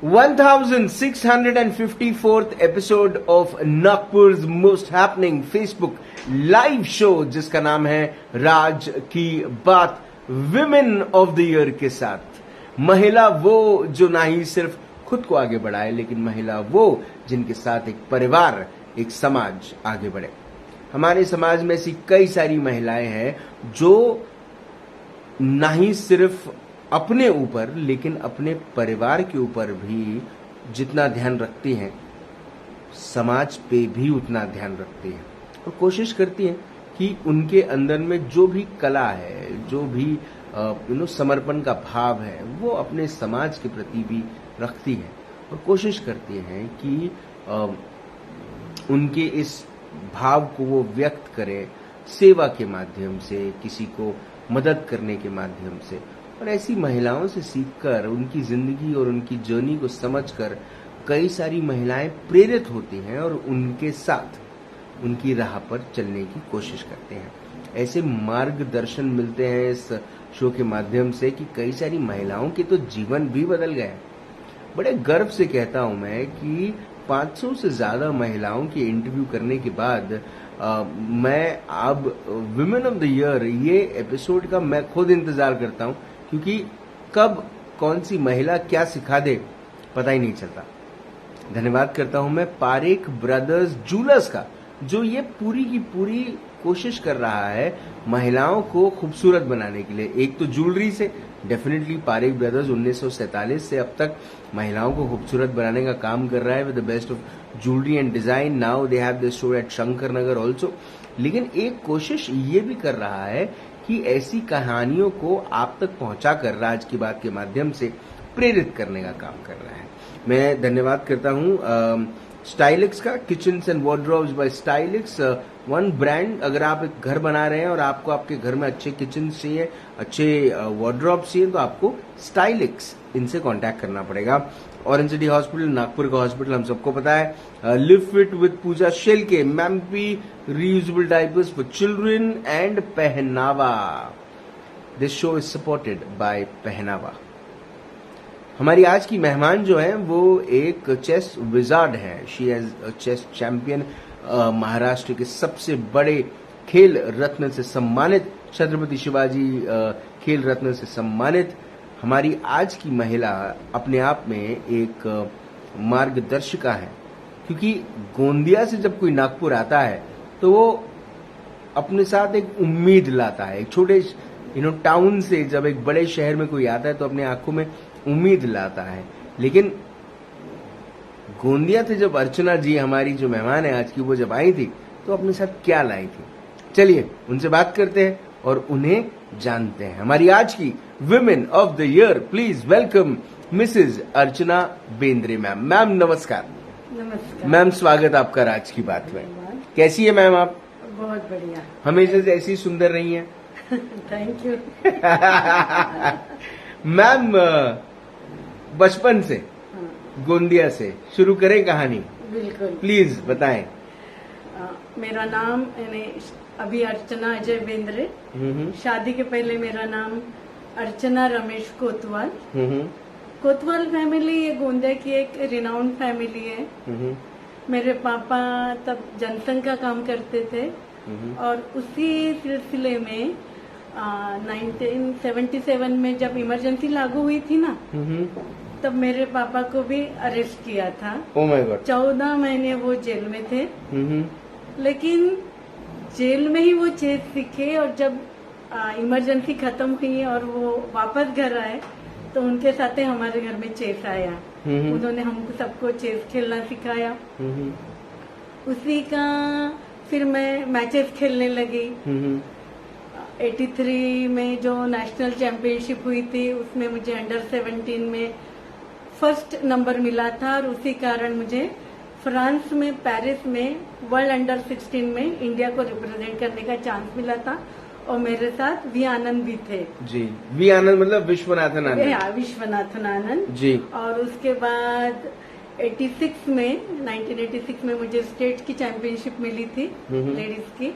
1654th episode of नागपुर's most happening Facebook live show जिसका नाम है राज की बात, विमेन ऑफ द ईयर के साथ। महिला वो जो ना ही सिर्फ खुद को आगे बढ़ाए, लेकिन महिला वो जिनके साथ एक परिवार, एक समाज आगे बढ़े। हमारे समाज में ऐसी कई सारी महिलाएं हैं जो ना ही सिर्फ अपने ऊपर लेकिन अपने परिवार के ऊपर भी जितना ध्यान रखती हैं, समाज पे भी उतना ध्यान रखती हैं और कोशिश करती हैं कि उनके अंदर में जो भी कला है, जो भी समर्पण का भाव है, वो अपने समाज के प्रति भी रखती हैं और कोशिश करती हैं कि उनके इस भाव को वो व्यक्त करें सेवा के माध्यम से, किसी को मदद करने के माध्यम से। और ऐसी महिलाओं से सीखकर, उनकी जिंदगी और उनकी जर्नी को समझकर कई सारी महिलाएं प्रेरित होती हैं और उनके साथ उनकी राह पर चलने की कोशिश करते हैं। ऐसे मार्गदर्शन मिलते हैं इस शो के माध्यम से कि कई सारी महिलाओं के तो जीवन भी बदल गए। बड़े गर्व से कहता हूं मैं कि 500 से ज्यादा महिलाओं के इंटरव्यू करने के बाद मैं अब विमेन ऑफ द ईयर ये एपिसोड का मैं खुद इंतजार करता हूं, क्योंकि कब कौन सी महिला क्या सिखा दे पता ही नहीं चलता। धन्यवाद करता हूं मैं पारेख ब्रदर्स जूलर्स का, जो ये पूरी की पूरी कोशिश कर रहा है महिलाओं को खूबसूरत बनाने के लिए। एक तो ज्वेलरी से, डेफिनेटली पारेख ब्रदर्स 1947 से अब तक महिलाओं को खूबसूरत बनाने का काम कर रहा है with the best of jewellery and design. Now they have this store at Shankar Nagar also. लेकिन एक कोशिश ये भी कर रहा है कि ऐसी कहानियों को आप तक पहुंचाकर राज की बात के माध्यम से प्रेरित करने का काम कर रहा है। मैं धन्यवाद करता हूं स्टाइलिक्स का, kitchens and wardrobes by Stylix, one brand. अगर आप एक घर बना रहे हैं और आपको आपके घर में अच्छे किचन चाहिए, अच्छे वार्डरोब चाहिए, तो आपको स्टाइलिक्स इनसे कांटेक्ट करना पड़ेगा। ऑरेंज सिटी हॉस्पिटल, नागपुर का हॉस्पिटल हम सबको पता है। Live fit with Pooja Shelke, मैम्पी reusable diapers for children and Pehnava. This show is supported by Pehnava. हमारी आज की मेहमान जो है वो एक चेस विजार्ड है। She is a chess champion, Maharashtra के सबसे बड़े खेल रत्न से सम्मानित, छत्रपति शिवाजी खेल रत्न से सम्मानित हमारी आज की महिला अपने आप में एक मार्गदर्शिका है। क्योंकि गोंदिया से जब कोई नागपुर आता है तो वो अपने साथ एक उम्मीद लाता है। एक छोटे टाउन से जब एक बड़े शहर में कोई आता है तो अपने आंखों में उम्मीद लाता है। लेकिन गोंदिया से जब अर्चना जी हमारी जो मेहमान है आज की, वो जब आई थी तो अपने साथ क्या लाई थी, चलिए उनसे बात करते हैं और उन्हें जानते हैं। हमारी आज की women of the year, please welcome Mrs Archana Bendre ma'am. Ma'am नमस्कार। नमस्कार मैम, स्वागत आपका राज की बात में। कैसी है मैम आप? बहुत बढ़िया। हमेशा से ऐसी सुंदर रही हैं। Thank you. मैम, बचपन से गोंदिया से शुरू करें कहानी? बिल्कुल, प्लीज बताएं। मेरा नाम अभी अर्चना अजय बेंद्रे। शादी के पहले मेरा नाम अर्चना रमेश कोतवाल। कोतवाल फैमिली ये गोंदिया की एक रिनाउंड फैमिली है। मेरे पापा तब जनसंघ का काम करते थे और उसी सिलसिले में 1977 में जब इमरजेंसी लागू हुई थी ना, तब मेरे पापा को भी अरेस्ट किया था। Oh my God. 14 महीने वो जेल में थे। लेकिन जेल में ही वो चेस सीखे और जब इमरजेंसी खत्म हुई और वो वापस घर आए तो उनके साथ हमारे घर में चेस आया। उन्होंने हमको सबको चेस खेलना सिखाया। उसी का फिर मैं मैचेस खेलने लगी। 83 में जो नेशनल चैंपियनशिप हुई थी उसमें मुझे अंडर 17 में फर्स्ट नंबर मिला था और उसी कारण मुझे फ्रांस में पेरिस में वर्ल्ड अंडर 16 में इंडिया को रिप्रेजेंट करने का चांस मिला था और मेरे साथ वी आनंद भी थे। जी, वी आनंद मतलब विश्वनाथन आनंद। विश्वनाथन आनंद जी। और उसके बाद 1986 में मुझे स्टेट की चैंपियनशिप मिली थी लेडीज की।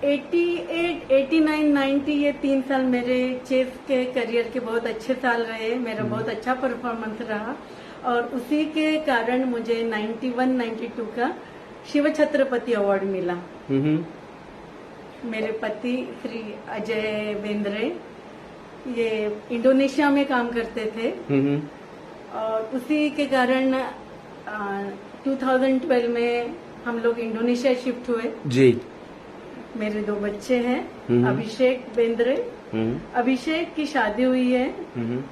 88, 89, 90 ये 3 साल मेरे चेस के करियर के बहुत अच्छे साल रहे। मेरा बहुत अच्छा परफॉर्मेंस रहा और उसी के कारण मुझे 91, 92 का शिव छत्रपति अवार्ड मिला। मेरे पति श्री अजय बेंद्रे ये इंडोनेशिया में काम करते थे और उसी के कारण 2012 में हम लोग इंडोनेशिया शिफ्ट हुए जी। मेरे 2 बच्चे हैं, अभिषेक बेंद्रे। अभिषेक की शादी हुई है,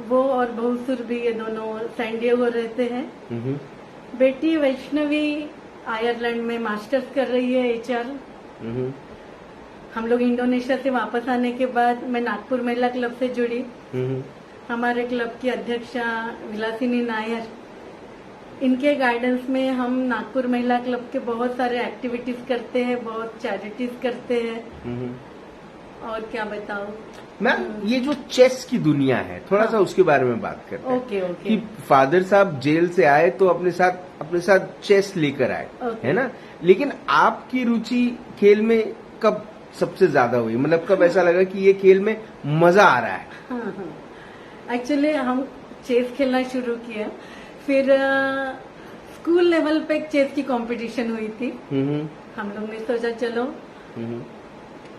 वो और बहुसुर भी ये दोनों सैन डिएगो रहते हैं। बेटी वैष्णवी आयरलैंड में मास्टर्स कर रही है HR। हम लोग इंडोनेशिया से वापस आने के बाद मैं नागपुर महिला क्लब से जुड़ी। हमारे क्लब की अध्यक्षा विलासिनी नायर, इनके गाइडेंस में हम नागपुर महिला क्लब के बहुत सारे एक्टिविटीज करते हैं, बहुत चैरिटीज करते हैं। और क्या बताओ मैम, ये जो चेस की दुनिया है थोड़ा सा उसके बारे में बात करते हैं। ओके। कि फादर साहब जेल से आए तो अपने साथ चेस लेकर आए, है ना? लेकिन आपकी रुचि खेल में कब सबसे ज्यादा हुई? मतलब कब ऐसा लगा कि ये खेल में मजा आ रहा है? एक्चुअली हम चेस खेलना शुरू किया, फिर स्कूल लेवल पे चेस की कंपटीशन हुई थी। हम लोग ने सोचा चलो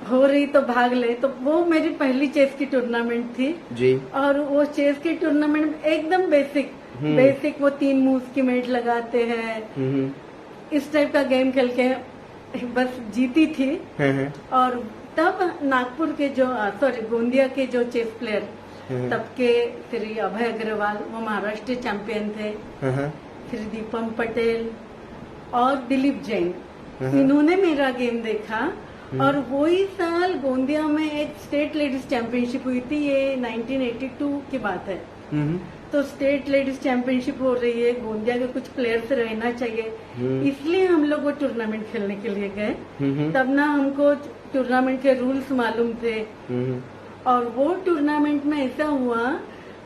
हो रही तो भाग ले, तो वो मेरी पहली चेस की टूर्नामेंट थी जी। और वो चेस की टूर्नामेंट एकदम बेसिक वो 3 मूव्स की मेट लगाते हैं, इस टाइप का गेम खेल के बस जीती थी। और तब नागपुर के गोंदिया के जो चेस प्लेयर तब के श्री अभय अग्रवाल, वो महाराष्ट्र चैंपियन थे, फिर दीपम पटेल और दिलीप जैन, इन्होंने मेरा गेम देखा। और वही साल गोंदिया में एक स्टेट लेडीज चैंपियनशिप हुई थी, ये 1982 की बात है। तो स्टेट लेडीज चैंपियनशिप हो रही है, गोंदिया के कुछ प्लेयर्स रहना चाहिए, इसलिए हम लोग वो टूर्नामेंट खेलने के लिए गए। तब ना हमको टूर्नामेंट के रूल्स मालूम थे। और वो टूर्नामेंट में ऐसा हुआ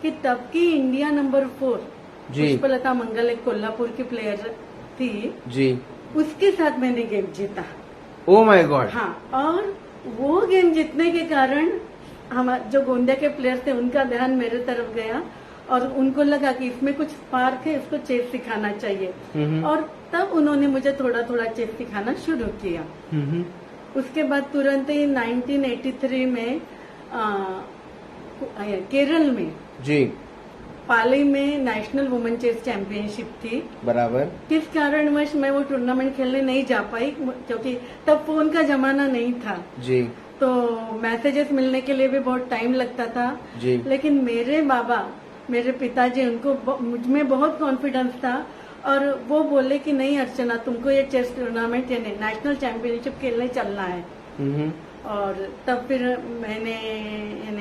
कि तब की इंडिया नंबर 4 पुष्पलता मंगल एक कोल्हापुर की प्लेयर थी जी, उसके साथ मैंने गेम जीता। Oh my God. हाँ, और वो गेम जीतने के कारण हम जो गोंदिया के प्लेयर थे उनका ध्यान मेरे तरफ गया और उनको लगा कि इसमें कुछ स्पार्क है, इसको चेस सिखाना चाहिए। और तब उन्होंने मुझे थोड़ा थोड़ा चेस सिखाना शुरू किया। उसके बाद तुरंत ही 1983 में केरल में जी पाली में नेशनल वुमेन चेस चैंपियनशिप थी बराबर। किस कारणवश मैं वो टूर्नामेंट खेलने नहीं जा पाई, क्योंकि तब फोन का जमाना नहीं था जी, तो मैसेजेस मिलने के लिए भी बहुत टाइम लगता था जी। लेकिन मेरे पिताजी, उनको मुझ में बहुत कॉन्फिडेंस था और वो बोले कि नहीं अर्चना, तुमको ये चेस टूर्नामेंट यानी नेशनल चैंपियनशिप खेलने चलना है। और तब फिर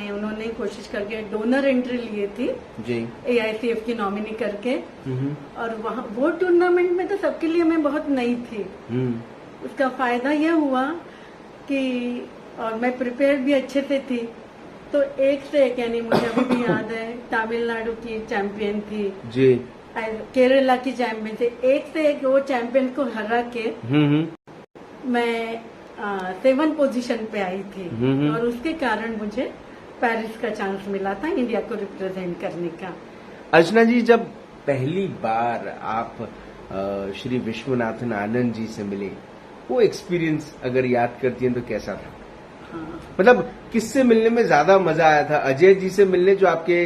उन्होंने कोशिश करके डोनर एंट्री लिए थी जी, AICF की नॉमिनी करके। और वहाँ वो टूर्नामेंट में तो सबके लिए मैं बहुत नई थी। उसका फायदा यह हुआ कि और मैं प्रिपेयर भी अच्छे से थी, तो एक से एक, यानी मुझे अभी भी याद है, तमिलनाडु की चैंपियन थी जी, केरला की चैंपियन थी, एक से एक वो चैंपियन को हरा के मैं 7 पोजीशन पे आई थी। और उसके कारण मुझे पेरिस का चांस मिला था इंडिया को रिप्रेजेंट करने का। अर्चना जी, जब पहली बार आप श्री विश्वनाथन आनंद जी से मिले, वो एक्सपीरियंस अगर याद करती हैं तो कैसा था? हाँ। मतलब किससे मिलने में ज्यादा मजा आया था? अजय जी से मिलने, जो आपके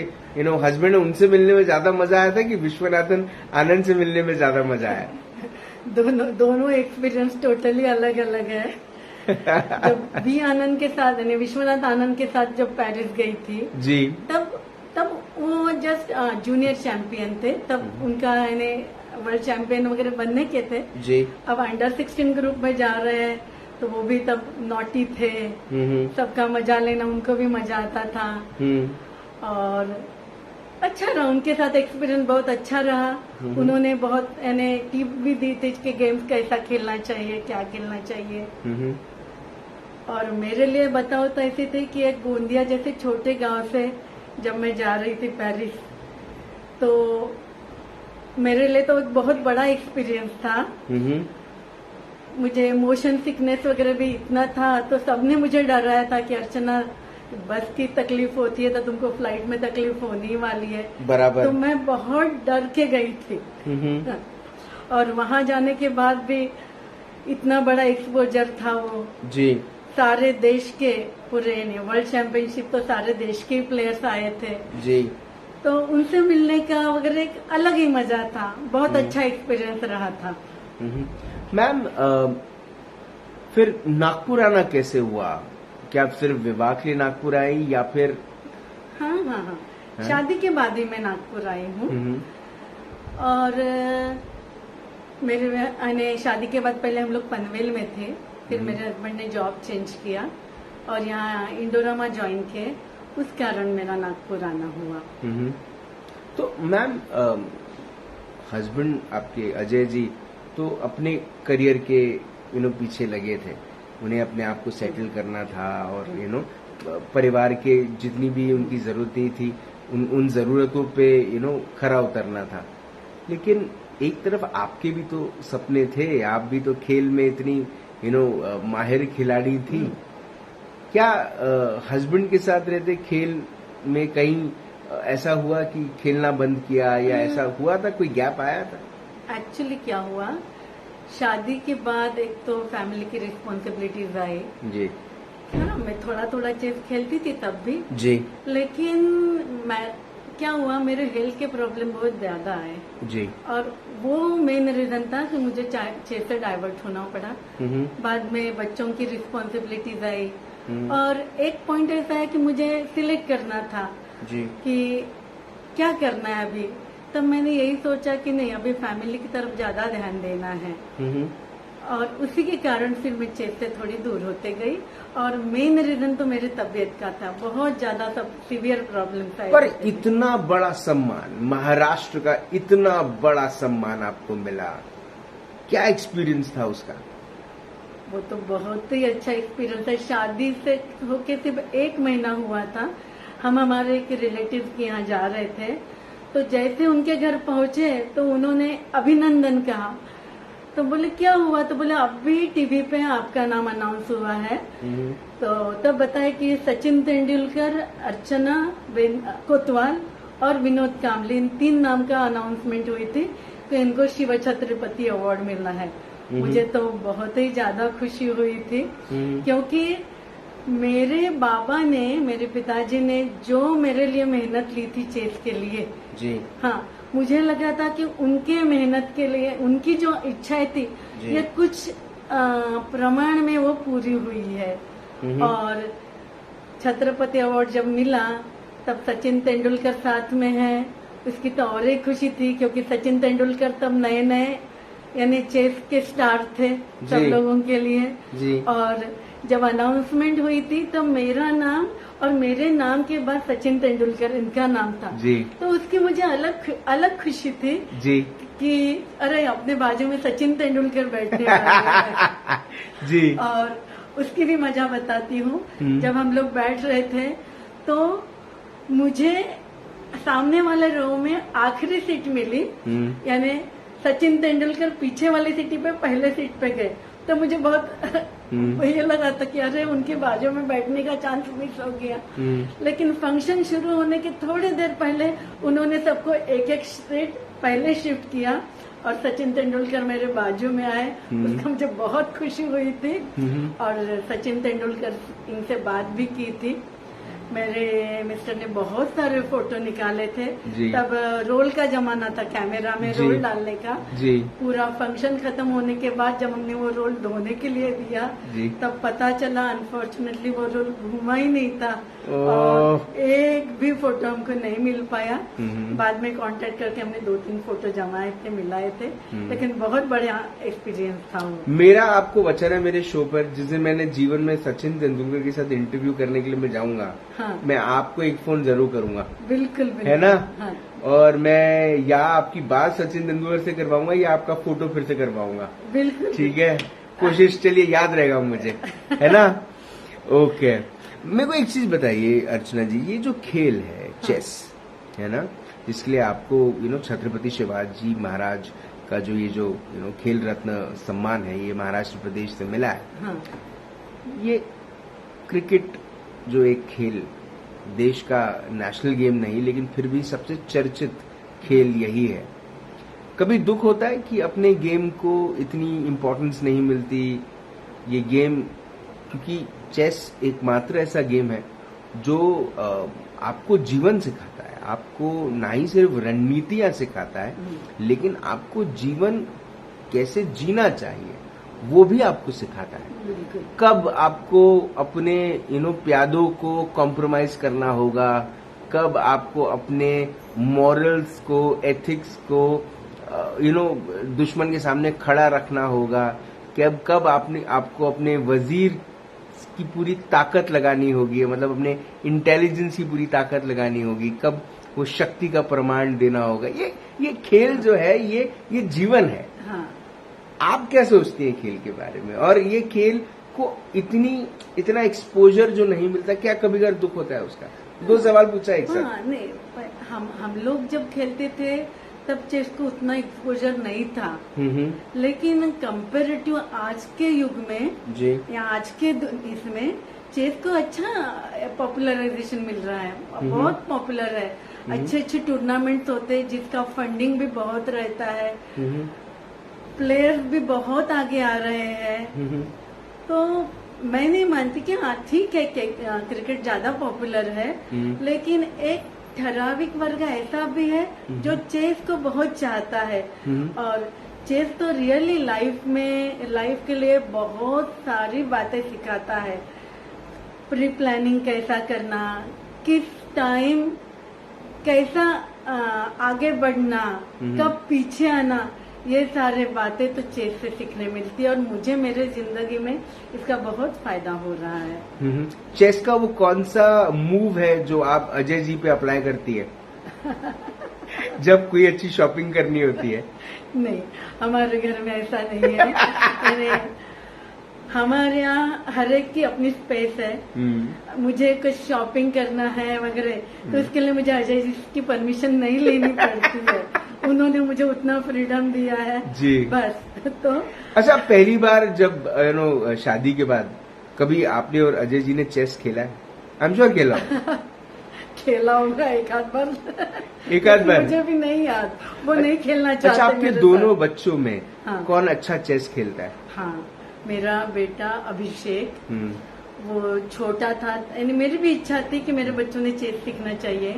हस्बैंड है, उनसे मिलने में ज्यादा मजा आया था कि विश्वनाथन आनंद से मिलने में ज्यादा मजा आया? दोनों एक्सपीरियंस टोटली अलग अलग है। जब बी आनंद के साथ, यानी विश्वनाथ आनंद के साथ जब पेरिस गई थी जी, तब वो जस्ट जूनियर चैंपियन थे, तब उनका वर्ल्ड चैंपियन वगैरह बनने के थे जी। अब अंडर 16 ग्रुप में जा रहे हैं, तो वो भी तब नॉटी थे, सबका मजा लेना उनको भी मजा आता था। और अच्छा रहा, उनके साथ एक्सपीरियंस बहुत अच्छा रहा। उन्होंने बहुत टिप भी दी थी कि गेम्स कैसा खेलना चाहिए, क्या खेलना चाहिए। और मेरे लिए बताओ तो ऐसी थी कि एक गोंदिया जैसे छोटे गांव से जब मैं जा रही थी पेरिस, तो मेरे लिए तो एक बहुत बड़ा एक्सपीरियंस था। मुझे मोशन सिकनेस वगैरह भी इतना था, तो सबने मुझे डराया था कि अर्चना बस की तकलीफ होती है तो तुमको फ्लाइट में तकलीफ होने वाली है। बराबर। तो मैं बहुत डर के गई थी। और वहां जाने के बाद भी इतना बड़ा एक्सपोजर था वो जी। सारे देश के पूरे वर्ल्ड चैंपियनशिप तो सारे देश के प्लेयर्स आए थे जी। तो उनसे मिलने का वगैरह एक अलग ही मजा था। बहुत अच्छा एक्सपीरियंस रहा था। मैम फिर नागपुर आना कैसे हुआ? क्या आप सिर्फ विवाह के लिए नागपुर आई या फिर? हाँ, शादी के बाद ही मैं नागपुर आई हूँ। और मेरे शादी के बाद पहले हम लोग पनवेल में थे, फिर मेरे हस्बैंड ने जॉब चेंज किया और यहाँ इंडोरामा ज्वाइन किए, उस कारण मेरा नागपुर आना हुआ। तो मैम हस्बैंड आपके अजय जी तो अपने करियर के पीछे लगे थे, उन्हें अपने आप को सेटल करना था और परिवार के जितनी भी उनकी जरूरतें थी उन जरूरतों पे खरा उतरना था। लेकिन एक तरफ आपके भी तो सपने थे, आप भी तो खेल में इतनी माहिर खिलाड़ी थी। क्या हस्बैंड के साथ रहते खेल में कहीं ऐसा हुआ कि खेलना बंद किया या ऐसा हुआ था, कोई गैप आया था? एक्चुअली क्या हुआ, शादी के बाद एक तो फैमिली की रिस्पॉन्सिबिलिटीज आई जी। हाँ, मैं थोड़ा थोड़ा चेस खेलती थी तब भी जी। लेकिन मैं क्या हुआ, मेरे हेल्थ के प्रॉब्लम बहुत ज्यादा आए जी। और वो मेन रीजन था कि मुझे चेस से डाइवर्ट होना पड़ा। बाद में बच्चों की रिस्पॉन्सिबिलिटीज आई और एक पॉइंट ऐसा है कि मुझे सिलेक्ट करना था जी कि क्या करना है अभी। तब मैंने यही सोचा कि नहीं, अभी फैमिली की तरफ ज्यादा ध्यान देना है और उसी के कारण फिर मैं चेस से थोड़ी दूर होते गई। और मेन रीजन तो मेरी तबीयत का था, बहुत ज्यादा सब सीवियर प्रॉब्लम था। पर इतना बड़ा सम्मान, महाराष्ट्र का इतना बड़ा सम्मान आपको मिला, क्या एक्सपीरियंस था उसका? वो तो बहुत ही अच्छा एक्सपीरियंस है। शादी से होके सिर्फ 1 महीना हुआ था, हम हमारे एक रिलेटिव के यहाँ जा रहे थे, तो जैसे उनके घर पहुंचे तो उन्होंने अभिनंदन कहा। तो बोले क्या हुआ? तो बोले अभी टीवी पे आपका नाम अनाउंस हुआ है। तो तब बताया कि सचिन तेंदुलकर, अर्चना कोतवाल और विनोद कांबली, इन 3 नाम का अनाउंसमेंट हुई थी तो इनको शिव छत्रपति अवार्ड मिलना है। मुझे तो बहुत ही ज्यादा खुशी हुई थी क्योंकि मेरे बाबा ने, मेरे पिताजी ने जो मेरे लिए मेहनत ली थी चेस के लिए जी। हाँ, मुझे लगा था कि उनके मेहनत के लिए, उनकी जो इच्छाएं थी ये कुछ प्रमाण में वो पूरी हुई है। और छत्रपति अवार्ड जब मिला तब सचिन तेंदुलकर साथ में है, उसकी तो और एक खुशी थी क्योंकि सचिन तेंदुलकर तब नए नए यानी चेस के स्टार थे सब लोगों के लिए जी। और जब अनाउंसमेंट हुई थी तो मेरा नाम और मेरे नाम के बाद सचिन तेंदुलकर इनका नाम था जी। तो उसकी मुझे अलग खुशी थी जी कि अरे अपने बाजू में सचिन तेंदुलकर बैठने वाले हैं जी। और उसकी भी मजा बताती हूँ। जब हम लोग बैठ रहे थे तो मुझे सामने वाले रो में आखिरी सीट मिली, यानी सचिन तेंदुलकर पीछे वाली सीट पे पहले सीट पे गए, तो मुझे बहुत ये लगा था कि अरे उनके बाजू में बैठने का चांस मिस हो गया। लेकिन फंक्शन शुरू होने के थोड़ी देर पहले उन्होंने सबको एक एक सीट पहले शिफ्ट किया और सचिन तेंदुलकर मेरे बाजू में आए, उसका मुझे बहुत खुशी हुई थी। और सचिन तेंदुलकर इनसे बात भी की थी। मेरे मिस्टर ने बहुत सारे फोटो निकाले थे, तब रोल का जमाना था, कैमरा में रोल डालने का जी। पूरा फंक्शन खत्म होने के बाद जब हमने वो रोल धोने के लिए दिया तब पता चला अनफॉर्चुनेटली वो रोल घूमा ही नहीं था और एक भी फोटो हमको नहीं मिल पाया। बाद में कांटेक्ट करके हमने 2-3 फोटो जमाए थे, मिलाए थे, लेकिन बहुत बढ़िया एक्सपीरियंस था वो। मेरा आपको वचन है मेरे शो पर, जिसे मैंने जीवन में सचिन तेंदुलकर के साथ इंटरव्यू करने के लिए मैं जाऊंगा, हाँ। मैं आपको एक फोन जरूर करूंगा, बिल्कुल है ना, हाँ। और मैं या आपकी बात सचिन तेंदुलकर से करवाऊंगा या आपका फोटो फिर से करवाऊंगा, बिल्कुल ठीक है। कोशिश, चलिए याद रहेगा मुझे, है ना। ओके, मेरे को एक चीज बताइए अर्चना जी, ये जो खेल है चेस, है ना, जिसके लिए आपको छत्रपति शिवाजी महाराज का जो खेल रत्न सम्मान है, ये महाराष्ट्र प्रदेश से मिला है। हाँ। ये क्रिकेट जो एक खेल, देश का नेशनल गेम नहीं, लेकिन फिर भी सबसे चर्चित खेल यही है। कभी दुख होता है कि अपने गेम को इतनी इम्पोर्टेंस नहीं मिलती? ये गेम, क्योंकि चेस एकमात्र ऐसा गेम है जो आपको जीवन सिखाता है, आपको ना ही सिर्फ रणनीतियां सिखाता है, लेकिन आपको जीवन कैसे जीना चाहिए वो भी आपको सिखाता है। कब आपको अपने प्यादों को कॉम्प्रोमाइज करना होगा, कब आपको अपने मॉरल्स को, एथिक्स को दुश्मन के सामने खड़ा रखना होगा, कब आपको अपने वजीर की पूरी ताकत लगानी होगी, मतलब अपने इंटेलिजेंस की पूरी ताकत लगानी होगी, कब वो शक्ति का प्रमाण देना होगा। ये खेल जो है ये जीवन है। हाँ। आप क्या सोचते हैं खेल के बारे में? और ये खेल को इतना एक्सपोजर जो नहीं मिलता, क्या कभी कभी दुख होता है उसका? दो सवाल पूछा एक साथ। हाँ, नहीं, हम लोग जब खेलते थे तब चेस को उतना एक्सपोजर नहीं था, लेकिन कंपेरेटिव आज के युग में जी, या आज के इसमें चेस को अच्छा पॉपुलराइजेशन मिल रहा है, बहुत पॉपुलर है। अच्छे टूर्नामेंट्स होते हैं जिसका फंडिंग भी बहुत रहता है, प्लेयर्स भी बहुत आगे आ रहे हैं। तो मैं नहीं मानती कि हाँ ठीक है क्रिकेट ज्यादा पॉपुलर है, लेकिन एक ठराविक वर्ग ऐसा भी है जो चेस को बहुत चाहता है। और चेस तो रियली लाइफ के लिए बहुत सारी बातें सिखाता है। प्री प्लानिंग कैसा करना, किस टाइम कैसा आगे बढ़ना, कब पीछे आना, ये सारे बातें तो चेस से सीखने मिलती है और मुझे मेरे जिंदगी में इसका बहुत फायदा हो रहा है। चेस का वो कौन सा मूव है जो आप अजय जी पे अप्लाई करती है जब कोई अच्छी शॉपिंग करनी होती है? नहीं, हमारे घर में ऐसा नहीं है। हमारे यहाँ हर एक की अपनी स्पेस है। मुझे कुछ शॉपिंग करना है वगैरह, तो उसके लिए मुझे अजय जी की परमिशन नहीं लेनी पड़ती है। उन्होंने मुझे उतना फ्रीडम दिया है जी, बस। तो अच्छा, पहली बार जब शादी के बाद कभी आपने और अजय जी ने चेस खेला है? आई एम श्योर खेला खेला होगा एक आध बार मुझे भी नहीं याद, वो नहीं खेलना चाहते। अच्छा, आपके दोनों बच्चों में कौन अच्छा चेस खेलता है? हाँ, मेरा बेटा अभिषेक, वो छोटा था, यानी मेरी भी इच्छा थी कि मेरे बच्चों ने चेस सीखना चाहिए।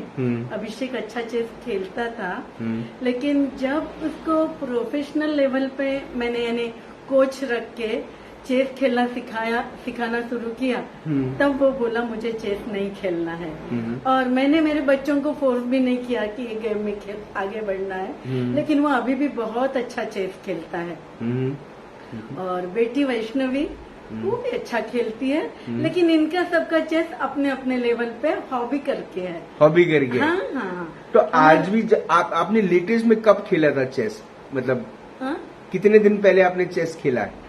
अभिषेक अच्छा चेस खेलता था, लेकिन जब उसको प्रोफेशनल लेवल पे मैंने यानी कोच रख के चेस खेलना सिखाना शुरू किया, तब वो बोला मुझे चेस नहीं खेलना है। और मैंने मेरे बच्चों को फोर्स भी नहीं किया कि ये गेम में आगे बढ़ना है, लेकिन वो अभी भी बहुत अच्छा चेस खेलता है। और बेटी वैष्णवी, वो भी अच्छा खेलती है, लेकिन इनका सबका चेस अपने अपने लेवल पे हॉबी करके है। हॉबी करके? हाँ। तो आज भी आपने लेटेस्ट में कब खेला था चेस? मतलब कितने दिन पहले आपने चेस खेला है?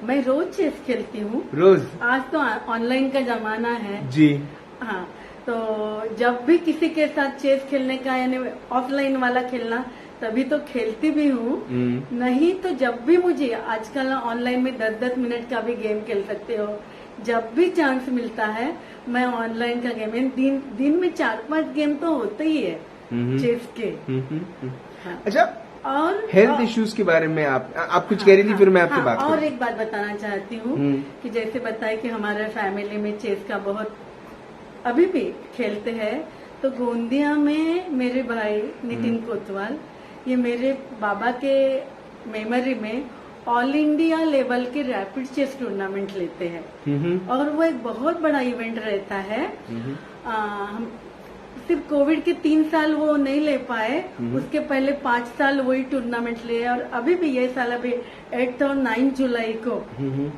मैं रोज चेस खेलती हूँ। रोज? आज तो ऑनलाइन का जमाना है जी। हाँ, तो जब भी किसी के साथ चेस खेलने का यानी ऑफलाइन वाला खेलना, तभी तो खेलती भी हूँ। नहीं तो जब भी मुझे, आजकल ऑनलाइन में 10-10 मिनट का भी गेम खेल सकते हो, जब भी चांस मिलता है मैं ऑनलाइन का गेम, दिन में 4-5 गेम तो होते ही है चेस के। हाँ। अच्छा, और हेल्थ इश्यूज के बारे में आप कुछ कह रही थी, फिर मैं आपसे बात और एक बात बताना चाहती हूँ कि जैसे बताए कि हमारे फैमिली में चेस का बहुत अभी भी खेलते हैं, तो गोंदिया में मेरे भाई नितिन कोतवाल, ये मेरे बाबा के मेमोरी में ऑल इंडिया लेवल के रैपिड चेस टूर्नामेंट लेते हैं, और वो एक बहुत बड़ा इवेंट रहता है। सिर्फ कोविड के 3 साल वो नहीं ले पाए, उसके पहले 5 साल वही टूर्नामेंट लिए, और अभी भी ये साल अभी 8 और 9 जुलाई को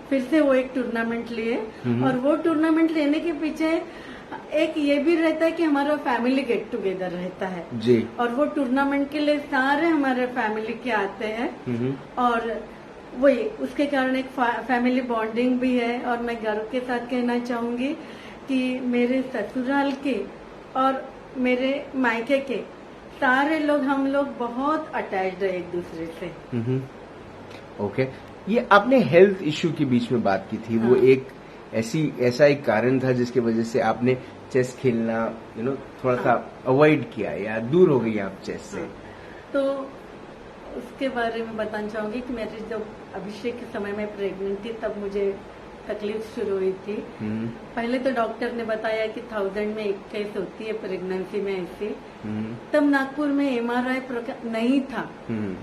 फिर से वो एक टूर्नामेंट लिए। और वो टूर्नामेंट लेने के पीछे एक ये भी रहता है कि हमारा फैमिली गेट टुगेदर रहता है जी, और वो टूर्नामेंट के लिए सारे हमारे फैमिली के आते हैं, और वही उसके कारण एक फैमिली बॉन्डिंग भी है। और मैं गर्व के साथ कहना चाहूंगी कि मेरे ससुराल के और मेरे मायके के सारे लोग, हम लोग बहुत अटैच्ड है एक दूसरे से। ओके, ये आपने हेल्थ इश्यू के बीच में बात की थी, वो एक ऐसा एक कारण था जिसकी वजह से आपने चेस खेलना थोड़ा सा अवॉइड किया या दूर हो गई आप चेस से। तो उसके बारे में बताना चाहूंगी कि मेरे जब अभिषेक के समय में प्रेग्नेंट थी तब मुझे तकलीफ शुरू हुई थी। पहले तो डॉक्टर ने बताया कि 1000 में एक केस होती है प्रेगनेंसी में ऐसी। तब नागपुर में MRI नहीं था।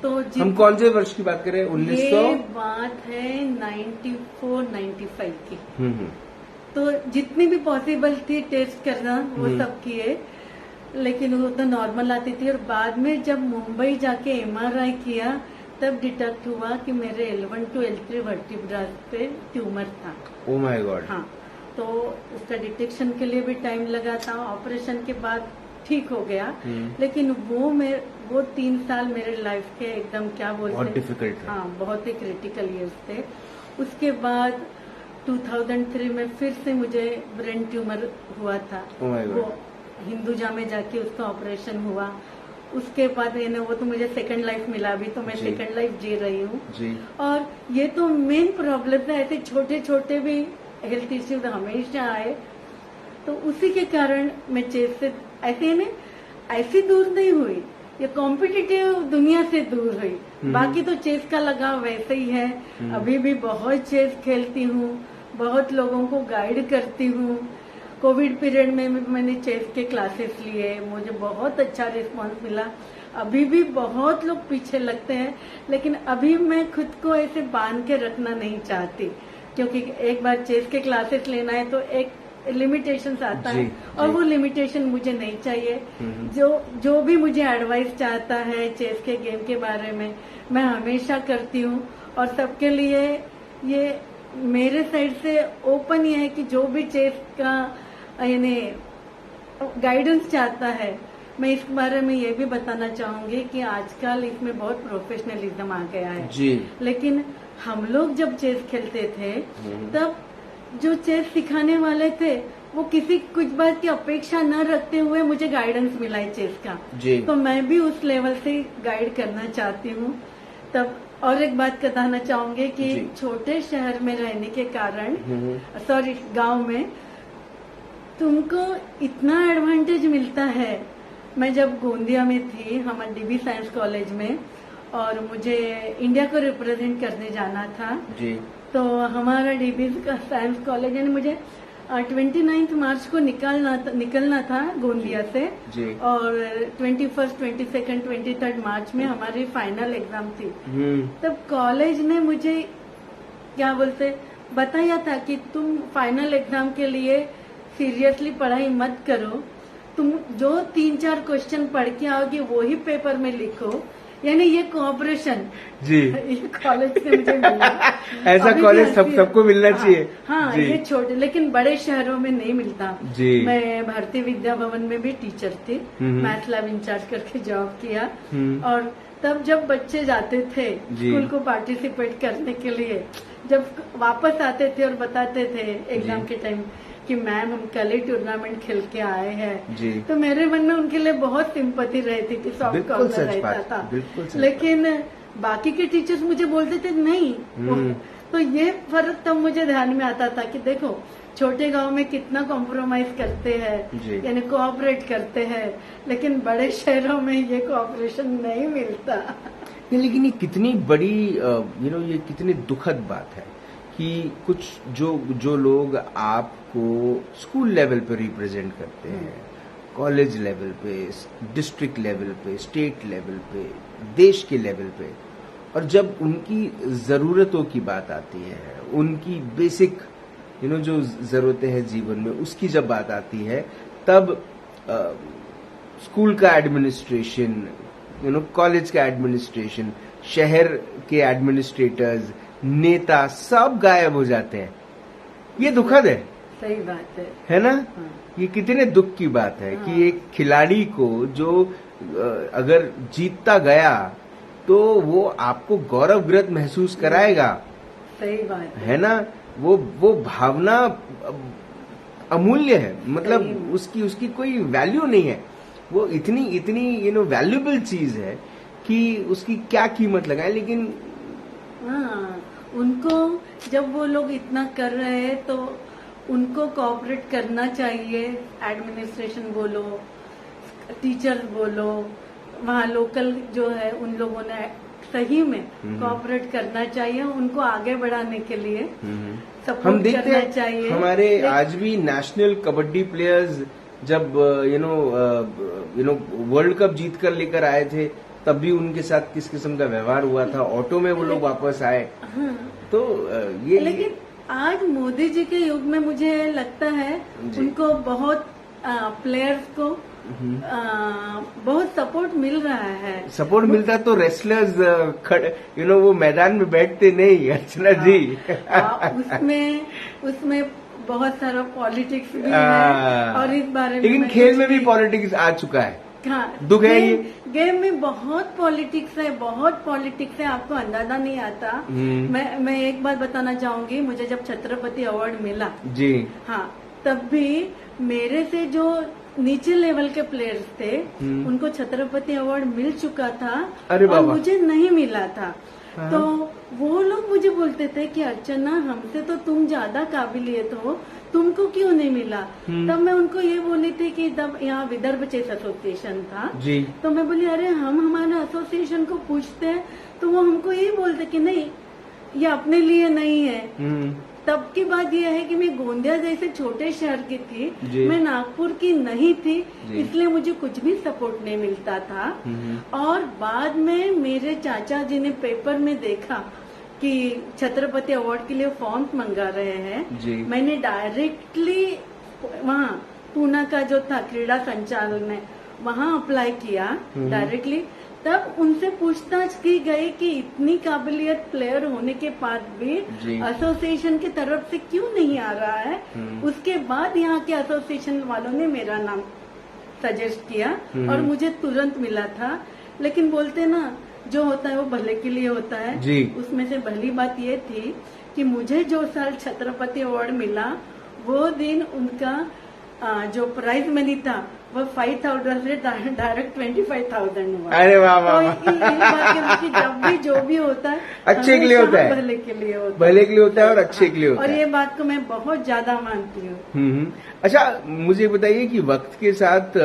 तो हम कौन से वर्ष की बात करें? 1900? ये बात है 94-95 की। तो जितनी भी पॉसिबल थी टेस्ट करना वो सब किए, लेकिन वो तो नॉर्मल आती थी। और बाद में जब मुंबई जाके MRI किया तब डिटेक्ट हुआ कि मेरे L1 to L3 वर्टिब्रा पे ट्यूमर था। Oh my God. हाँ, तो उसका डिटेक्शन के लिए भी टाइम लगा था। ऑपरेशन के बाद ठीक हो गया, लेकिन वो 3 साल मेरे लाइफ के एकदम क्या बोलते हैं, बहुत डिफिकल्ट। हाँ, बहुत ही क्रिटिकल ईयर्स थे। उसके बाद 2003 में फिर से मुझे ब्रेन ट्यूमर हुआ था। वो हिंदुजा में जाके उसका ऑपरेशन हुआ। उसके बाद वो तो मुझे सेकंड लाइफ मिला, अभी तो मैं सेकंड लाइफ जी रही हूँ। और ये तो मेन प्रॉब्लम था, ऐसे छोटे छोटे भी हेल्थ इश्यूज हमेशा आए। तो उसी के कारण मैं चेस से ऐसी दूर नहीं हुई, ये कॉम्पिटिटिव दुनिया से दूर हुई। बाकी तो चेस का लगाव वैसे ही है। अभी भी बहुत चेस खेलती हूँ, बहुत लोगों को गाइड करती हूँ। कोविड पीरियड में मैंने चेस के क्लासेस लिए, मुझे बहुत अच्छा रिस्पांस मिला। अभी भी बहुत लोग पीछे लगते हैं, लेकिन अभी मैं खुद को ऐसे बांध के रखना नहीं चाहती, क्योंकि एक बार चेस के क्लासेस लेना है तो एक लिमिटेशंस आता है, और वो लिमिटेशन मुझे नहीं चाहिए। जो भी मुझे एडवाइस चाहता है चेस के गेम के बारे में, मैं हमेशा करती हूँ। और सबके लिए ये मेरे साइड से ओपन ही है कि जो भी चेस का गाइडेंस चाहता है, मैं इस बारे में ये भी बताना चाहूंगी कि आजकल इसमें बहुत प्रोफेशनलिज्म आ गया है जी। लेकिन हम लोग जब चेस खेलते थे तब जो चेस सिखाने वाले थे वो किसी कुछ बात की अपेक्षा न रखते हुए मुझे गाइडेंस मिला है चेस का जी। तो मैं भी उस लेवल से गाइड करना चाहती हूँ। तब और एक बात बताना चाहूंगी कि छोटे शहर में रहने के कारण, सॉरी गांव में, तुमको इतना एडवांटेज मिलता है। मैं जब गोंदिया में थी हमारे DB साइंस कॉलेज में, और मुझे इंडिया को रिप्रेजेंट करने जाना था जी। तो हमारा DB का साइंस कॉलेज यानी मुझे 29 मार्च को निकलना था गोंदिया से जी। और 21, 22, 23 मार्च में हमारी फाइनल एग्जाम थी। तब कॉलेज ने मुझे क्या बोलते बताया था कि तुम फाइनल एग्जाम के लिए सीरियसली पढ़ाई मत करो, तुम जो 3-4 क्वेश्चन पढ़ के आओगे वही पेपर में लिखो। यानी ये कोऑपरेशन जी ये कॉलेज से मुझे मिला। ऐसा कॉलेज सबको मिलना चाहिए। हाँ ये छोटे लेकिन बड़े शहरों में नहीं मिलता जी। मैं भारतीय विद्या भवन में भी टीचर थी, मैथ लैब इंचार्ज करके जॉब किया। और तब जब बच्चे जाते थे स्कूल को पार्टिसिपेट करने के लिए, जब वापस आते थे और बताते थे एग्जाम के टाइम कि मैम हम कल ही टूर्नामेंट खेल के आए हैं, तो मेरे मन में उनके लिए बहुत सिंपैथी रहती थी, सॉफ्ट कॉर्नर रहता था। लेकिन बाकी के टीचर्स मुझे बोलते थे नहीं। तो ये फर्क तब मुझे ध्यान में आता था कि देखो छोटे गांव में कितना कॉम्प्रोमाइज करते हैं, यानी कोऑपरेट करते हैं, लेकिन बड़े शहरों में ये कोऑपरेशन नहीं मिलता। लेकिन ये कितनी बड़ी ये कितनी दुखद बात है कि कुछ जो लोग आपको स्कूल लेवल पे रिप्रेजेंट करते हैं, कॉलेज लेवल पे, डिस्ट्रिक्ट लेवल पे, स्टेट लेवल पे, देश के लेवल पे, और जब उनकी जरूरतों की बात आती है, उनकी बेसिक जो जरूरतें हैं जीवन में, उसकी जब बात आती है, तब स्कूल का एडमिनिस्ट्रेशन, कॉलेज का एडमिनिस्ट्रेशन, शहर के एडमिनिस्ट्रेटर्स, नेता सब गायब हो जाते हैं। ये दुखद है। सही बात है ना। हाँ। ये कितने दुख की बात है हाँ। कि एक खिलाड़ी को जो अगर जीतता गया तो वो आपको गौरवग्रत महसूस कराएगा। सही बात है ना। वो भावना अमूल्य है, मतलब उसकी कोई वैल्यू नहीं है। वो इतनी इतनी वैल्यूएबल चीज है कि उसकी क्या कीमत लगाए। लेकिन हाँ, उनको जब वो लोग इतना कर रहे हैं तो उनको कोऑपरेट करना चाहिए। एडमिनिस्ट्रेशन बोलो, टीचर्स बोलो, वहाँ लोकल जो है उन लोगों ने सही में कोऑपरेट करना चाहिए उनको आगे बढ़ाने के लिए। सपोर्ट हम देखते करना हैं चाहिए। हमारे आज भी नेशनल कबड्डी प्लेयर्स जब वर्ल्ड कप जीत कर लेकर आए थे, तब भी उनके साथ किस किस्म का व्यवहार हुआ था। ऑटो में वो लोग वापस आए। हाँ, तो ये लेकिन आज मोदी जी के युग में मुझे लगता है उनको बहुत प्लेयर्स को बहुत सपोर्ट मिल रहा है। सपोर्ट मिलता तो रेसलर्स वो मैदान में बैठते नहीं, अर्चना जी। उसमें बहुत सारा पॉलिटिक्स भी है और इस बारे में लेकिन खेल में भी पॉलिटिक्स आ चुका है। हाँ, दुख है ये। गेम में बहुत पॉलिटिक्स है, बहुत पॉलिटिक्स है, आपको अंदाजा नहीं आता। मैं एक बात बताना चाहूंगी, मुझे जब छत्रपति अवार्ड मिला जी, हाँ, तब भी मेरे से जो नीचे लेवल के प्लेयर्स थे उनको छत्रपति अवार्ड मिल चुका था और मुझे नहीं मिला था। तो वो लोग मुझे बोलते थे कि अर्चना, हमसे तो तुम ज्यादा काबिलियत हो, तुमको क्यों नहीं मिला। तब मैं उनको ये बोली थी कि तब यहाँ विदर्भ चेस एसोसिएशन था जी। तो मैं बोली अरे हम हमारे एसोसिएशन को पूछते हैं तो वो हमको ये बोलते कि नहीं, ये अपने लिए नहीं है। तब की बात यह है कि मैं गोंदिया जैसे छोटे शहर की थी, मैं नागपुर की नहीं थी, इसलिए मुझे कुछ भी सपोर्ट नहीं मिलता था। और बाद में मेरे चाचा जी ने पेपर में देखा कि छत्रपति अवार्ड के लिए फॉर्म्स मंगा रहे हैं। मैंने डायरेक्टली वहाँ पूना का जो था क्रीड़ा संचालन ने वहाँ अप्लाई किया डायरेक्टली। तब उनसे पूछताछ की गई कि इतनी काबिलियत प्लेयर होने के बाद भी एसोसिएशन की तरफ से क्यों नहीं आ रहा है। उसके बाद यहाँ के एसोसिएशन वालों ने मेरा नाम सजेस्ट किया और मुझे तुरंत मिला था। लेकिन बोलते ना, जो होता है वो भले के लिए होता है जी। उसमें से भली बात ये थी कि मुझे जो साल छत्रपति अवार्ड मिला वो दिन उनका जो प्राइज मनी था वो 5,000 से डायरेक्ट 25,000 हुआ। अरे वाह वाह। तो जब भी जो भी होता है अच्छे के लिए होता है, भले के लिए होता है, भले के लिए होता है और अच्छे के लिए होता है। और ये बात को मैं बहुत ज्यादा मानती हूँ। अच्छा, मुझे बताइए कि वक्त के साथ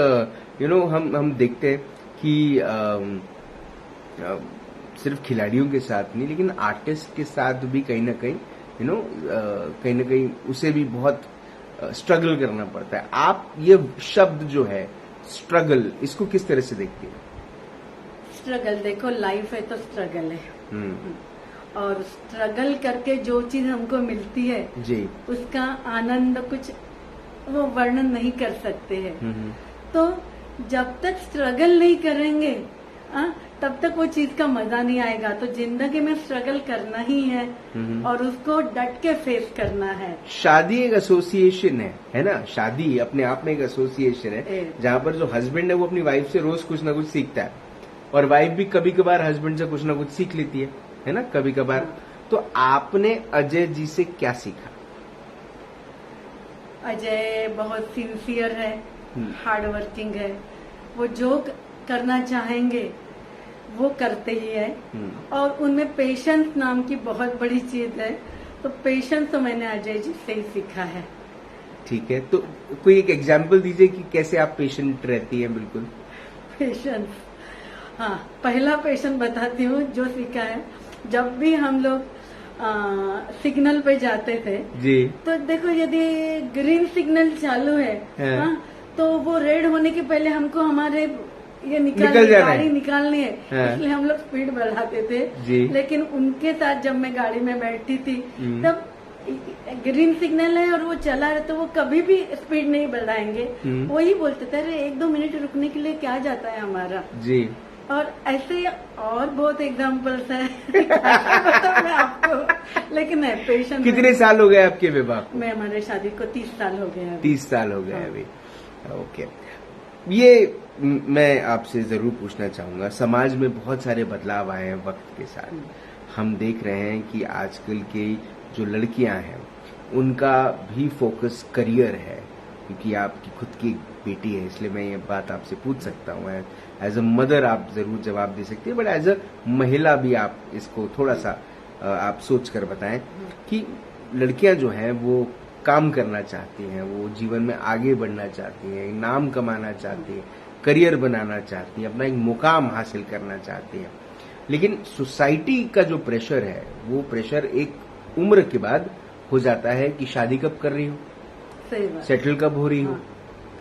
हम देखते हैं कि सिर्फ खिलाड़ियों के साथ नहीं, लेकिन आर्टिस्ट के साथ भी कहीं ना कहीं उसे भी बहुत स्ट्रगल करना पड़ता है। आप ये शब्द जो है स्ट्रगल, इसको किस तरह से देखती हैं? स्ट्रगल, देखो लाइफ है तो स्ट्रगल है और स्ट्रगल करके जो चीज हमको मिलती है जी, उसका आनंद कुछ वो वर्णन नहीं कर सकते हैं। तो जब तक स्ट्रगल नहीं करेंगे तब तक वो चीज का मजा नहीं आएगा। तो जिंदगी में स्ट्रगल करना ही है और उसको डट के फेस करना है। शादी एक एसोसिएशन है ना? शादी अपने आप में एक एसोसिएशन है जहाँ पर जो हस्बैंड है वो अपनी वाइफ से रोज कुछ ना कुछ सीखता है और वाइफ भी कभी कभार हस्बैंड से कुछ ना कुछ सीख लेती है ना, कभी कभार। तो आपने अजय जी से क्या सीखा? अजय बहुत सिंसियर है, हार्ड वर्किंग है, वो जो करना चाहेंगे वो करते ही है और उनमें पेशेंस नाम की बहुत बड़ी चीज है। तो पेशेंस तो मैंने अजय जी से ही सीखा है। ठीक है, तो कोई एक एग्जांपल दीजिए कि कैसे आप पेशेंट रहती हैं? बिल्कुल पेशेंस, हाँ, पहला पेशेंस बताती हूँ जो सीखा है। जब भी हम लोग सिग्नल पे जाते थे जी, तो देखो यदि ग्रीन सिग्नल चालू है तो वो रेड होने के पहले हमको हमारे ये गाड़ी निकालनी है, इसलिए हम लोग स्पीड बढ़ाते थे। लेकिन उनके साथ जब मैं गाड़ी में बैठी थी तब ग्रीन सिग्नल है और वो चला है तो वो कभी भी स्पीड नहीं बढ़ाएंगे। वही बोलते थे अरे 1-2 मिनट रुकने के लिए क्या जाता है हमारा जी। और ऐसे और बहुत एग्जाम्पल्स है तो मैं आपको, लेकिन है पेशेंट। कितने साल हो गए आपके विवाह? मैं हमारे शादी को 30 साल हो गए। 30 साल हो गए अभी। ओके, ये मैं आपसे जरूर पूछना चाहूंगा, समाज में बहुत सारे बदलाव आए हैं वक्त के साथ। हम देख रहे हैं कि आजकल की जो लड़कियां हैं उनका भी फोकस करियर है, क्योंकि आपकी खुद की बेटी है, इसलिए मैं ये बात आपसे पूछ सकता हूँ। एज अ मदर आप जरूर जवाब दे सकती है, बट एज अ महिला भी आप इसको थोड़ा सा आप सोच कर बताएं कि लड़कियां जो हैं वो काम करना चाहती हैं, वो जीवन में आगे बढ़ना चाहती हैं, नाम कमाना चाहती हैं, करियर बनाना चाहती हैं, अपना एक मुकाम हासिल करना चाहती हैं, लेकिन सोसाइटी का जो प्रेशर है वो प्रेशर एक उम्र के बाद हो जाता है कि शादी कब कर रही हो, सही बात, सेटल कब हो रही हो, हाँ।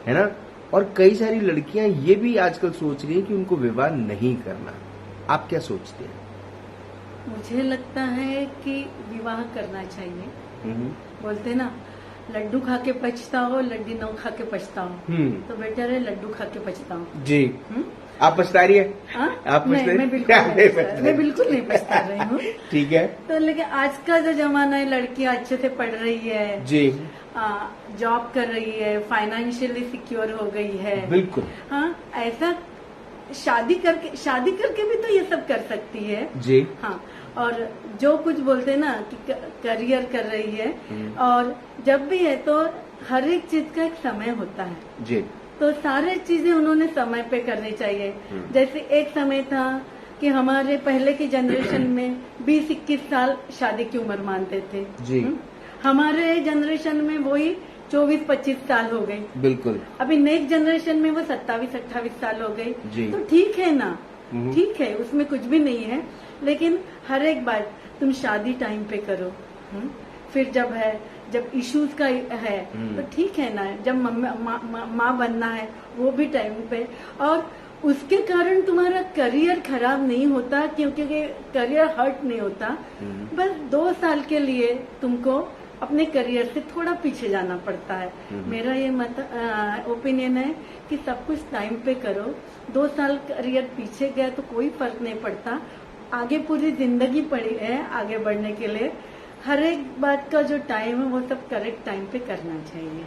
है ना। और कई सारी लड़कियां ये भी आजकल सोच रही हैं कि उनको विवाह नहीं करना। आप क्या सोचते हैं? मुझे लगता है कि विवाह करना चाहिए। बोलते ना, लड्डू खा के पछताओ, लड्डी न खा के पछताओ, तो बेटर है लड्डू खा के पछताओ। जी। आप पछता रही है? आप मैं बिल्कुल नहीं पछता रही हूँ। ठीक है। तो लेकिन आज का जो जमाना है, लड़कियां अच्छे से पढ़ रही है जी, जॉब कर रही है, फाइनेंशियली सिक्योर हो गई है। बिल्कुल। हाँ, ऐसा शादी करके भी तो ये सब कर सकती है जी। हाँ, और जो कुछ बोलते हैं ना कि करियर कर रही है, और जब भी है तो हर एक चीज का एक समय होता है जी। तो सारे चीजें उन्होंने समय पे करनी चाहिए। जैसे एक समय था कि हमारे पहले की जनरेशन में 20-21 साल शादी की उम्र मानते थे जी। हमारे जनरेशन में वही 24-25 साल हो गई। बिल्कुल। अभी नेक्स्ट जनरेशन में वो 27-28 साल हो गई। जी। तो ठीक है ना, ठीक है, उसमें कुछ भी नहीं है, लेकिन हर एक बात तुम शादी टाइम पे करो। फिर जब इश्यूज का है तो ठीक है ना, जब माँ बनना है वो भी टाइम पे, और उसके कारण तुम्हारा करियर खराब नहीं होता, क्योंकि करियर हर्ट नहीं होता। बस 2 साल के लिए तुमको अपने करियर से थोड़ा पीछे जाना पड़ता है। मेरा ये ओपिनियन है कि सब कुछ टाइम पे करो। 2 साल करियर पीछे गया तो कोई फर्क नहीं पड़ता, आगे पूरी जिंदगी पड़ी है आगे बढ़ने के लिए। हर एक बात का जो टाइम है वो सब करेक्ट टाइम पे करना चाहिए।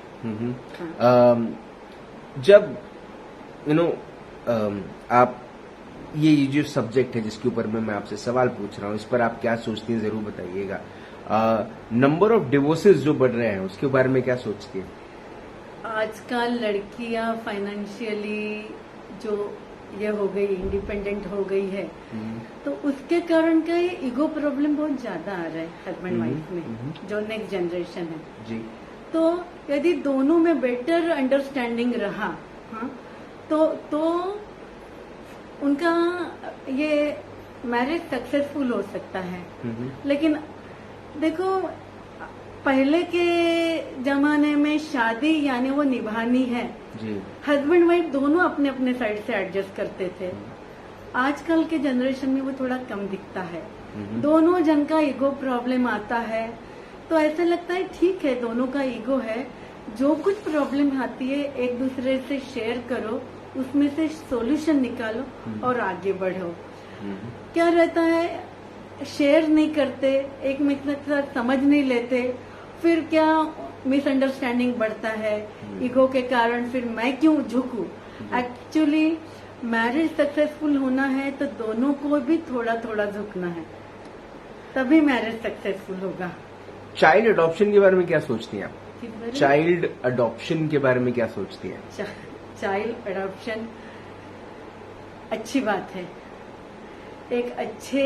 जब आप ये जो सब्जेक्ट है जिसके ऊपर मैं आपसे सवाल पूछ रहा हूँ, इस पर आप क्या सोचती हैं जरूर बताइएगा। नंबर ऑफ डिवोर्सेस जो बढ़ रहे हैं उसके बारे में क्या सोचती हैं? आजकल लड़कियां फाइनेंशियली जो ये हो गई, इंडिपेंडेंट हो गई है, तो उसके कारण का ये ईगो प्रॉब्लम बहुत ज्यादा आ रहा है हस्बैंड वाइफ में, जो नेक्स्ट जनरेशन है जी। तो यदि दोनों में बेटर अंडरस्टैंडिंग रहा, हाँ, तो उनका ये मैरिज सक्सेसफुल हो सकता है। लेकिन देखो, पहले के जमाने में शादी यानी वो निभानी है जी। हस्बैंड वाइफ दोनों अपने अपने साइड से एडजस्ट करते थे। आजकल के जनरेशन में वो थोड़ा कम दिखता है, दोनों जन का ईगो प्रॉब्लम आता है। तो ऐसा लगता है ठीक है, दोनों का ईगो है, जो कुछ प्रॉब्लम आती है एक दूसरे से शेयर करो, उसमें से सॉल्यूशन निकालो और आगे बढ़ो। क्या रहता है, शेयर नहीं करते, एक दूसरे के साथ समझ नहीं लेते, फिर क्या मिसअंडरस्टैंडिंग बढ़ता है ईगो के कारण। फिर मैं क्यों झुकूं? एक्चुअली मैरिज सक्सेसफुल होना है तो दोनों को भी थोड़ा थोड़ा झुकना है, तभी मैरिज सक्सेसफुल होगा। चाइल्ड अडॉप्शन के बारे में क्या सोचती हैं आप? चाइल्ड अडॉप्शन के बारे में क्या सोचती हैं? चाइल्ड अडॉप्शन अच्छी बात है। एक अच्छे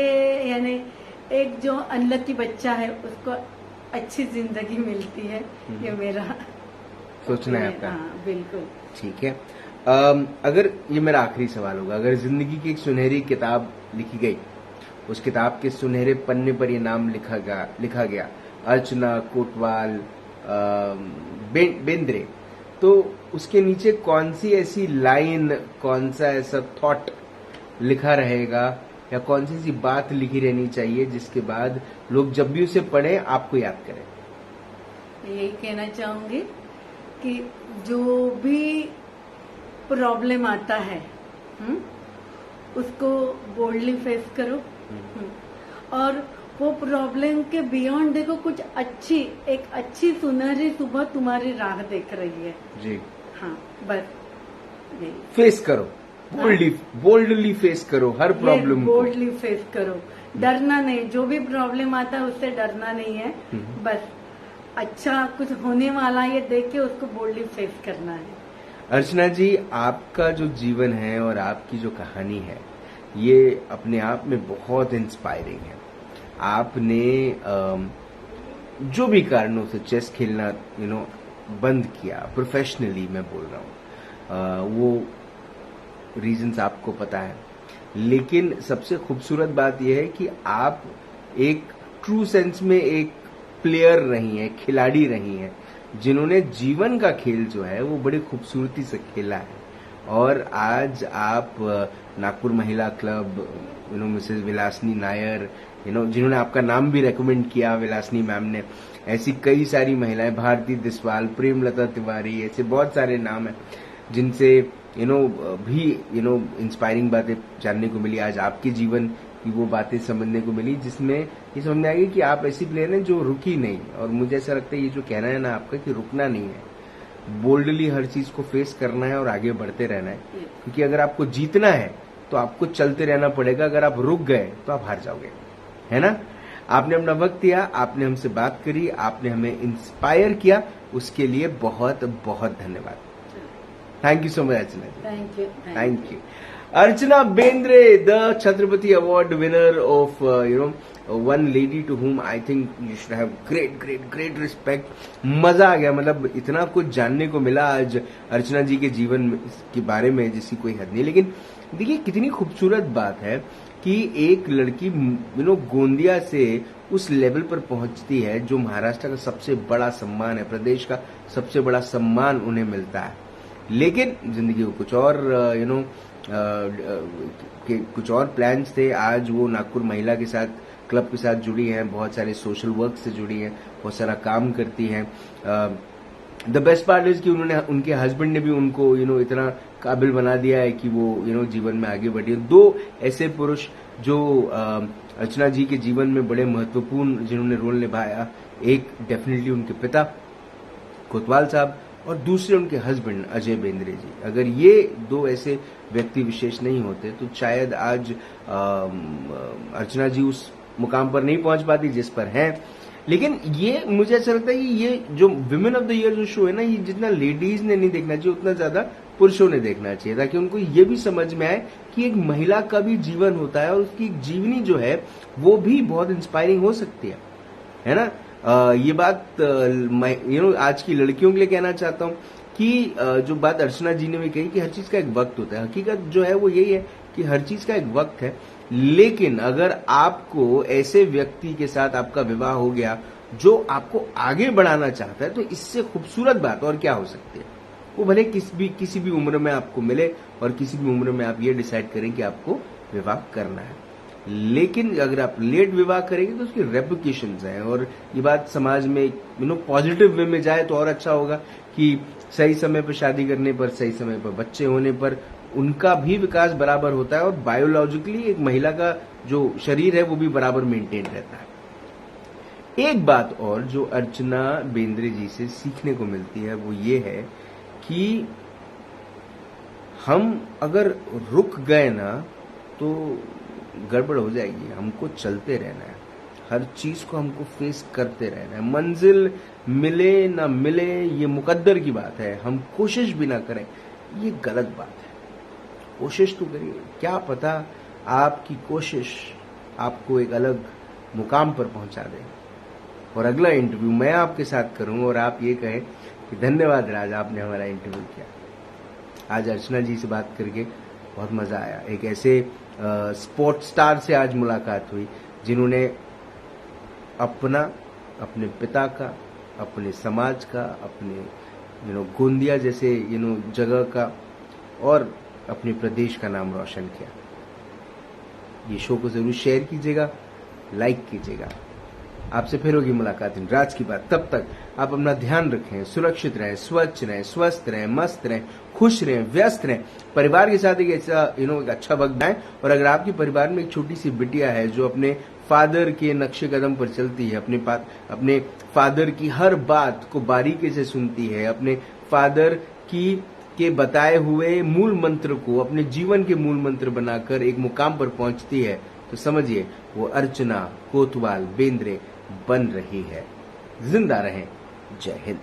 यानी एक जो अनलकी बच्चा है उसको अच्छी जिंदगी मिलती है, ये मेरा सोचना है आपका। हाँ, बिल्कुल ठीक है। अगर ये मेरा आखिरी सवाल होगा, अगर जिंदगी की एक सुनहरी किताब लिखी गई, उस किताब के सुनहरे पन्ने पर ये नाम लिखा गया अर्चना कोटवाल बेंद्रे, तो उसके नीचे कौन सी ऐसी लाइन, कौन सा ऐसा थॉट लिखा रहेगा, या कौन सी ऐसी बात लिखी रहनी चाहिए जिसके बाद लोग जब भी उसे पढ़ें आपको याद करें? यही कहना चाहूंगी कि जो भी प्रॉब्लम आता है उसको बोल्डली फेस करो, और वो प्रॉब्लम के बियॉन्ड देखो, कुछ एक अच्छी सुनहरी सुबह तुम्हारी राह देख रही है जी। हाँ, बस फेस करो, बोल्डली फेस करो हर प्रॉब्लम को, बोल्डली फेस करो, डरना नहीं। जो भी प्रॉब्लम आता है उससे डरना नहीं है, बस अच्छा कुछ होने वाला है ये देख के उसको बोल्डली फेस करना है। अर्चना जी, आपका जो जीवन है और आपकी जो कहानी है, ये अपने आप में बहुत इंस्पायरिंग है। आपने जो भी कारणों से चेस खेलना बंद किया, प्रोफेशनली मैं बोल रहा हूँ, वो रीजंस आपको पता है, लेकिन सबसे खूबसूरत बात यह है कि आप एक ट्रू सेंस में एक प्लेयर रही हैं, खिलाड़ी रही हैं, जिन्होंने जीवन का खेल जो है वो बड़ी खूबसूरती से खेला है। और आज आप नागपुर महिला क्लब, मिसेस विलासनी नायर, जिन्होंने आपका नाम भी रेकमेंड किया, विलासनी मैम ने, ऐसी कई सारी महिलाएं, भारती दिसवाल, प्रेमलता तिवारी, ऐसे बहुत सारे नाम हैं जिनसे भी इंस्पायरिंग बातें जानने को मिली। आज आपके जीवन की वो बातें समझने को मिली, जिसमें ये समझ में आ गई कि आप ऐसी प्लेयर हैं जो रुकी नहीं। और मुझे ऐसा लगता है ये जो कहना है ना आपका कि रुकना नहीं है, बोल्डली हर चीज को फेस करना है और आगे बढ़ते रहना है, क्योंकि अगर आपको जीतना है तो आपको चलते रहना पड़ेगा। अगर आप रुक गए तो आप हार जाओगे, है ना। आपने अपना वक्त दिया, आपने हमसे बात करी, आपने हमें इंस्पायर किया, उसके लिए बहुत बहुत धन्यवाद। Thank you so much Archana ji. Thank you. Archana Bendre, the Chhatrapati award winner of one lady to whom I think you should have great respect। मजा आ गया, मतलब इतना कुछ जानने को मिला आज अर्चना जी के जीवन के बारे में जिसकी कोई हद नहीं। लेकिन देखिए कितनी खूबसूरत बात है कि एक लड़की गोंदिया से उस लेवल पर पहुंचती है जो महाराष्ट्र का सबसे बड़ा सम्मान है, प्रदेश का सबसे बड़ा सम्मान उन्हें मिलता है। लेकिन जिंदगी को कुछ और कुछ और प्लान्स थे। आज वो नागपुर महिला के साथ, क्लब के साथ जुड़ी हैं, बहुत सारे सोशल वर्क से जुड़ी हैं, बहुत सारा काम करती हैं। द बेस्ट पार्ट इज कि उनके हस्बैंड ने भी उनको इतना काबिल बना दिया है कि वो जीवन में आगे बढ़ी। दो ऐसे पुरुष जो अर्चना जी के जीवन में बड़े महत्वपूर्ण जिन्होंने रोल निभाया, एक डेफिनेटली उनके पिता कोतवाल साहब और दूसरे उनके हस्बैंड अजय बेंद्रे जी। अगर ये दो ऐसे व्यक्ति विशेष नहीं होते तो शायद आज अर्चना जी उस मुकाम पर नहीं पहुंच पाती जिस पर हैं। लेकिन ये मुझे ऐसा लगता है कि ये जो विमेन ऑफ द ईयर जो शो है ना, ये जितना लेडीज ने नहीं देखना चाहिए उतना ज्यादा पुरुषों ने देखना चाहिए, ताकि उनको ये भी समझ में आए कि एक महिला का भी जीवन होता है और उसकी जीवनी जो है वो भी बहुत इंस्पायरिंग हो सकती है ना। ये बात आज की लड़कियों के लिए कहना चाहता हूँ कि जो बात अर्चना जी ने भी कही कि हर चीज का एक वक्त होता है। हकीकत जो है वो यही है कि हर चीज का एक वक्त है। लेकिन अगर आपको ऐसे व्यक्ति के साथ आपका विवाह हो गया जो आपको आगे बढ़ाना चाहता है, तो इससे खूबसूरत बात और क्या हो सकती है। वो भले किसी भी उम्र में आपको मिले और किसी भी उम्र में आप ये डिसाइड करें कि आपको विवाह करना है। लेकिन अगर आप लेट विवाह करेंगे तो उसकी रेपुकेशंस हैं, और ये बात समाज में पॉजिटिव वे में जाए तो और अच्छा होगा कि सही समय पर शादी करने पर, सही समय पर बच्चे होने पर उनका भी विकास बराबर होता है और बायोलॉजिकली एक महिला का जो शरीर है वो भी बराबर मेंटेन रहता है। एक बात और जो अर्चना बेंद्रे जी से सीखने को मिलती है वो ये है कि हम अगर रुक गए ना तो गड़बड़ हो जाएगी। हमको चलते रहना है, हर चीज को हमको फेस करते रहना है। मंजिल मिले ना मिले ये मुकद्दर की बात है, हम कोशिश भी ना करें ये गलत बात है। कोशिश तो करिए, क्या पता आपकी कोशिश आपको एक अलग मुकाम पर पहुंचा दे। और अगला इंटरव्यू मैं आपके साथ करूं और आप ये कहें कि धन्यवाद राज, आपने हमारा इंटरव्यू किया। आज अर्चना जी से बात करके बहुत मजा आया। एक ऐसे स्पोर्ट स्टार से आज मुलाकात हुई जिन्होंने अपने पिता का, अपने समाज का, अपने गोंदिया जैसे जगह का और अपने प्रदेश का नाम रोशन किया। ये शो को जरूर शेयर कीजिएगा, लाइक कीजिएगा। आपसे फिर होगी मुलाकात इन राज की बात। तब तक आप अपना ध्यान रखें, सुरक्षित रहें, स्वच्छ रहें, स्वस्थ रहें, मस्त रहें, खुश रहें, व्यस्त रहें, परिवार के साथ एक ऐसा एक अच्छा वक्त बनाएं। और अगर आपके परिवार में एक छोटी सी बिटिया है जो अपने फादर के नक्शे कदम पर चलती है, अपने फादर की हर बात को बारीकी से सुनती है, अपने फादर के बताए हुए मूल मंत्र को अपने जीवन के मूल मंत्र बनाकर एक मुकाम पर पहुंचती है, तो समझिए वो अर्चना कोतवाल बेंद्रे बन रही है। जिंदा रहें। जय हिंद।